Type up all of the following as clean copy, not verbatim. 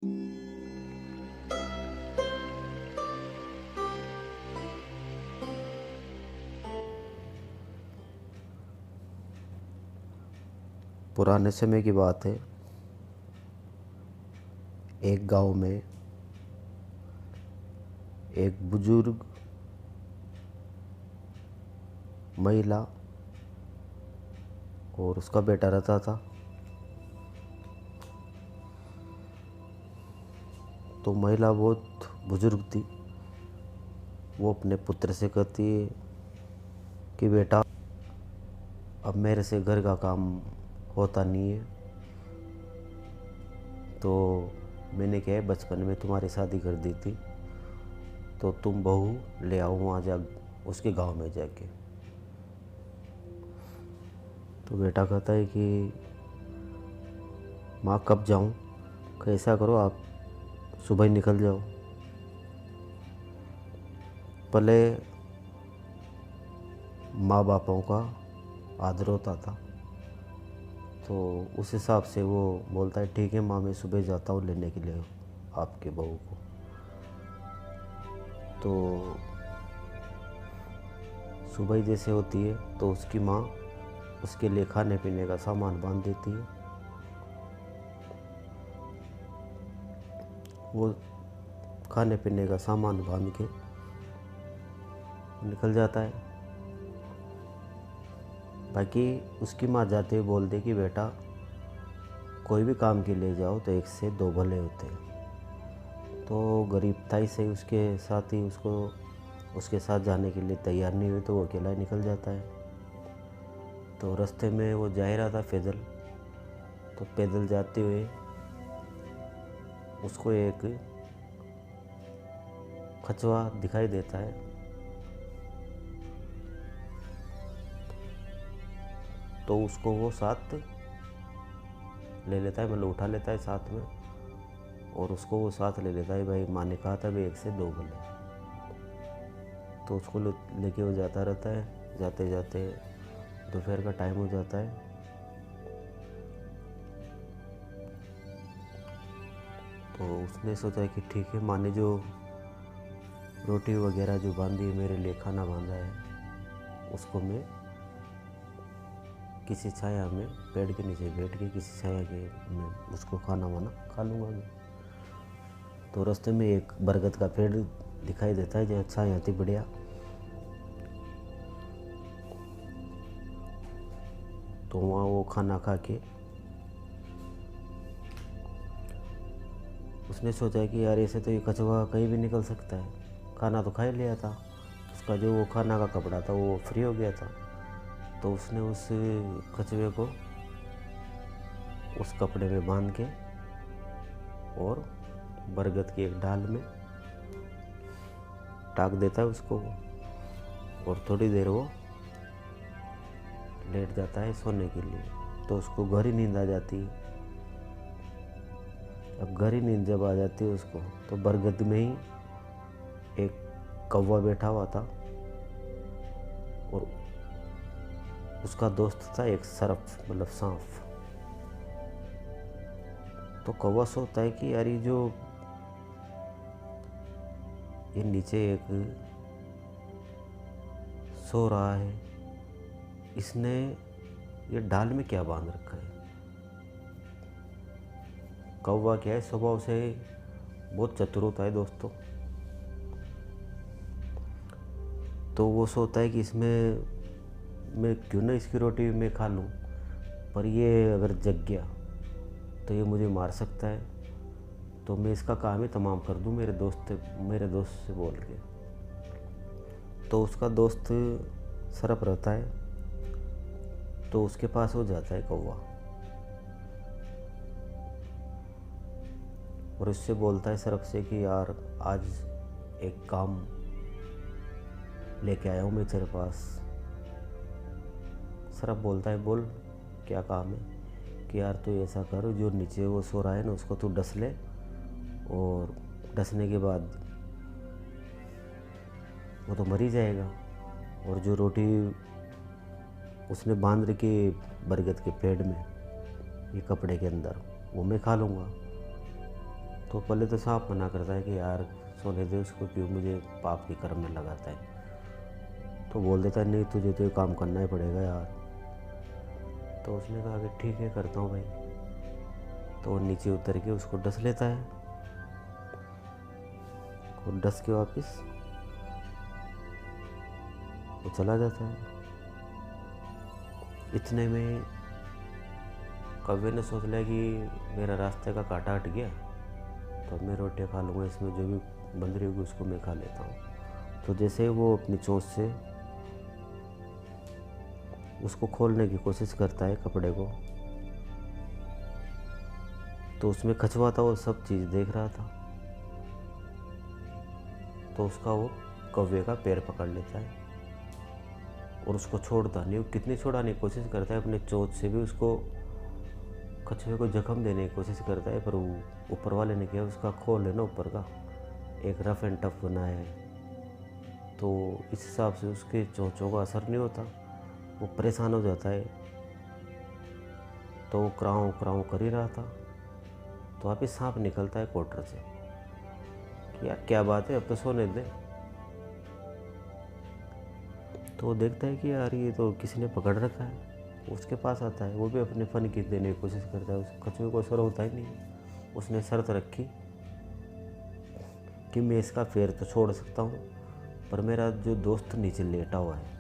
पुराने समय की बात है। एक गांव में एक बुजुर्ग महिला और उसका बेटा रहता था। तो महिला बहुत बुजुर्ग थी। वो अपने पुत्र से कहती है कि बेटा, अब मेरे से घर का काम होता नहीं है, तो मैंने क्या है, बचपन में तुम्हारी शादी कर दी थी, तो तुम बहू ले आओ वहाँ जा, उसके गांव में जाके। तो बेटा कहता है कि माँ कब जाऊँ? कैसा करो, आप सुबह ही निकल जाओ। पहले माँ बापों का आदर होता था, तो उस हिसाब से वो बोलता है ठीक है माँ, मैं सुबह जाता हूँ लेने के लिए आपके बहू को। तो सुबह जैसे होती है तो उसकी माँ उसके लिए खाने पीने का सामान बांध देती है। वो खाने पीने का सामान बांध के निकल जाता है। बाकी उसकी माँ जाते हुए बोल दे कि बेटा, कोई भी काम के लिए जाओ तो एक से दो भले होते हैं। तो गरीब ताई से उसके साथ ही उसके साथ जाने के लिए तैयार नहीं हुई, तो वो अकेला निकल जाता है। तो रास्ते में वो जा ही रहा था पैदल। तो पैदल जाते हुए उसको एक कछुआ दिखाई देता है। तो उसको वो साथ ले लेता है, मतलब उठा लेता है साथ में, और उसको वो साथ ले लेता है। भाई माँ ने कहा था भाई एक से दो भले। तो उसको लेके वो जाता रहता है। जाते जाते दोपहर का टाइम हो जाता है। तो उसने सोचा कि ठीक है, माँ ने जो रोटी वगैरह जो बांधी है, मेरे लिए खाना बांधा है, उसको मैं किसी छाया में, पेड़ के नीचे बैठ के किसी छाया के में उसको खाना वाना खा लूँगा मैं। तो रास्ते में एक बरगद का पेड़ दिखाई देता है जो छाया थी बढ़िया। तो वहाँ वो खाना खा के उसने सोचा कि यार ऐसे तो ये कछुआ कहीं भी निकल सकता है, खाना तो खा ही लिया था, उसका जो वो खाना का कपड़ा था वो फ्री हो गया था। तो उसने उस कछुए को उस कपड़े में बांध के और बरगद की एक डाल में टाक देता है उसको, और थोड़ी देर वो लेट जाता है सोने के लिए। तो उसको गहरी नींद आ जाती है। अब गहरी नींद जब आ जाती है उसको, तो बरगद में ही एक कौवा बैठा हुआ था, और उसका दोस्त था एक सर्प, मतलब सांप। तो कौवा सोचता है कि यार ये नीचे एक सो रहा है, इसने ये डाल में क्या बांध रखा है। कौवा क्या है, स्वभाव से बहुत चतुर होता है दोस्तों। तो वो सोचता है कि इसमें मैं क्यों ना इसकी रोटी मैं खा लूँ, पर ये अगर जग गया तो ये मुझे मार सकता है, तो मैं इसका काम ही तमाम कर दूँ मेरे दोस्त से बोल के। तो उसका दोस्त सरप रहता है, तो उसके पास हो जाता है कौवा, और उससे बोलता है सरप से कि यार आज एक काम लेके आया हूँ मैं तेरे पास। सरप बोलता है बोल क्या काम है। कि यार तू ऐसा कर, जो नीचे वो सो रहा है ना उसको तू डस ले, और डसने के बाद वो तो मर ही जाएगा, और जो रोटी उसने बांध रखी बरगद के पेड़ में, ये कपड़े के अंदर, वो मैं खा लूँगा। तो पहले तो सांप मना करता है कि यार सोने दे उसको, क्यों मुझे पाप के कर्म में लगाता है। तो बोल देता है नहीं तुझे तो ये काम करना ही पड़ेगा यार। तो उसने कहा कि ठीक है करता हूँ भाई। तो वो नीचे उतर के उसको डस लेता है और डस के वापस वो चला जाता है। इतने में कौवे ने सोच लिया कि मेरा रास्ते का कांटा हट गया, तो अब मैं रोटियाँ खा लूँगा, इसमें जो भी बंदरी होगी उसको मैं खा लेता हूँ। तो जैसे वो अपनी चोंच से उसको खोलने की कोशिश करता है कपड़े को, तो उसमें कछुआ था, वो सब चीज़ देख रहा था। तो उसका वो कौवे का पैर पकड़ लेता है और उसको छोड़ता नहीं। वो कितनी छुड़ाने की कोशिश करता है, अपने चोंच से भी उसको कछुए को जख्म देने की कोशिश करता है, पर वो ऊपर वाले ने किया, उसका खोल है ना ऊपर का एक रफ एंड टफ बना है, तो इस हिसाब से उसके चोंचों का असर नहीं होता, वो परेशान हो जाता है। तो वो क्राऊं क्राऊं कर ही रहा था, तो वापिस सांप निकलता है कोटर से कि यार क्या बात है, अब तो सोने दे। तो वो देखता है कि यार ये तो किसी ने पकड़ रखा है। उसके पास आता है, वो भी अपने फन की देने की कोशिश करता है। उस कछुए को असर होता ही नहीं। उसने शर्त रखी कि मैं इसका पैर तो छोड़ सकता हूँ, पर मेरा जो दोस्त नीचे लेटा हुआ है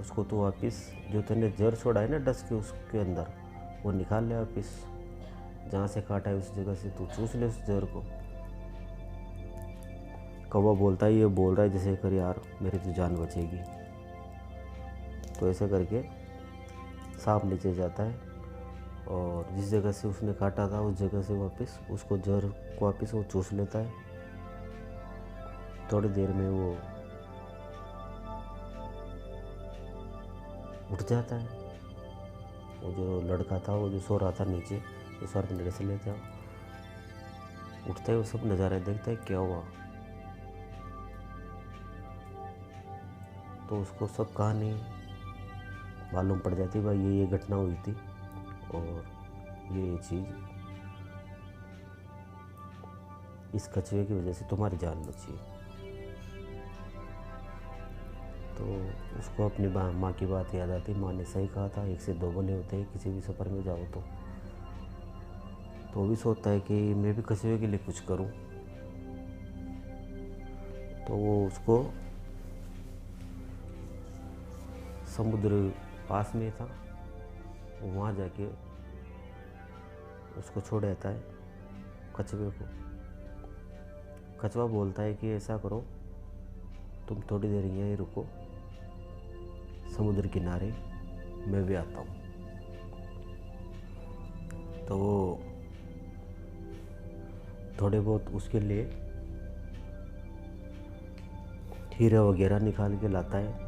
उसको तो वापस, जो तूने जर छोड़ा है ना डस के उसके अंदर, वो निकाल ले वापस, जहाँ से काटा है उस जगह से तू चूस ले उस जर को। कौवा बोलता है, ये बोल रहा है जैसे कर यार मेरी तो जान बचेगी। तो ऐसे करके सांप नीचे जाता है और जिस जगह से उसने काटा था उस जगह से वापस उसको जर को वापस वो चूस लेता है। थोड़ी देर में वो उठ जाता है। वो जो लड़का था, वो जो सो रहा था नीचे, वो सर्प ने डस लेता है। उठता है, वो सब नज़ारा देखता है क्या हुआ। तो उसको सब कहानी मालूम पड़ जाती है, भाई ये घटना हुई थी और ये चीज़ इस कछुए की वजह से तुम्हारी जान बची है। तो उसको अपनी माँ की बात याद आती। माँ ने सही कहा था, 1 से 2 भले होते हैं किसी भी सफ़र में जाओ तो वो भी सोचता है कि मैं भी कछुए के लिए कुछ करूं। तो वो उसको समुद्र पास में था, वो वहाँ जाके उसको छोड़ देता है कछुए को। कछुआ बोलता है कि ऐसा करो, तुम थोड़ी देर यहीं रुको समुद्र किनारे, मैं भी आता हूँ। तो वो थोड़े बहुत उसके लिए हीरे वगैरह निकाल के लाता है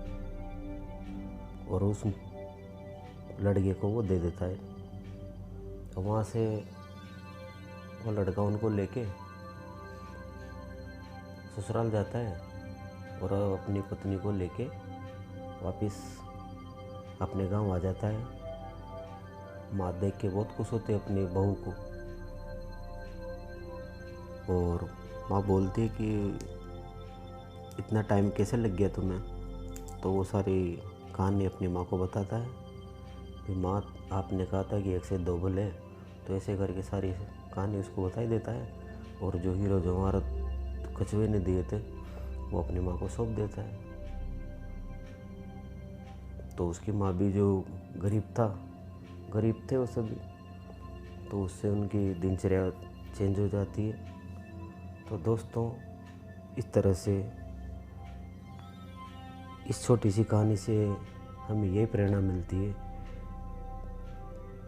और उस लड़के को वो दे देता है। तो वहाँ से वो लड़का उनको लेके ससुराल जाता है और अपनी पत्नी को लेके वापस अपने गांव आ जाता है। माँ देख के बहुत खुश होते अपनी बहू को, और माँ बोलती है कि इतना टाइम कैसे लग गया तुम्हें। तो वो सारी कहानी अपनी माँ को बताता है कि माँ आपने कहा था कि 1 से 2 भले, तो ऐसे करके सारी कहानी उसको बता ही देता है। और जो हीरो जवाहरात कछुए ने दिए थे वो अपनी माँ को सौंप देता है। तो उसकी माँ भी, जो गरीब थे वो सभी, तो उससे उनकी दिनचर्या चेंज हो जाती है। तो दोस्तों, इस तरह से इस छोटी सी कहानी से हमें यही प्रेरणा मिलती है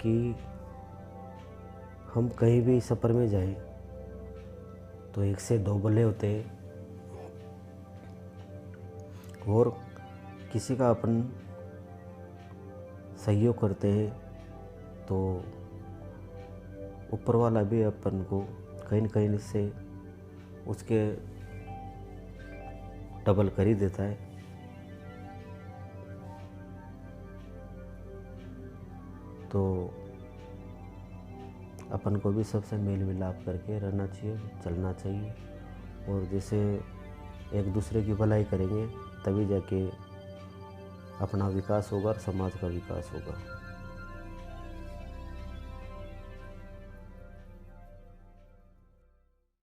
कि हम कहीं भी सफ़र में जाएं तो 1 से 2 भले होते हैं, और किसी का अपन सहयोग करते हैं तो ऊपर वाला भी अपन को कहीं न कहीं से उसके डबल कर ही देता है। तो अपन को भी सबसे मेल मिलाप करके रहना चाहिए, चलना चाहिए। और जैसे एक दूसरे की भलाई करेंगे तभी जाके अपना विकास होगा और समाज का विकास होगा।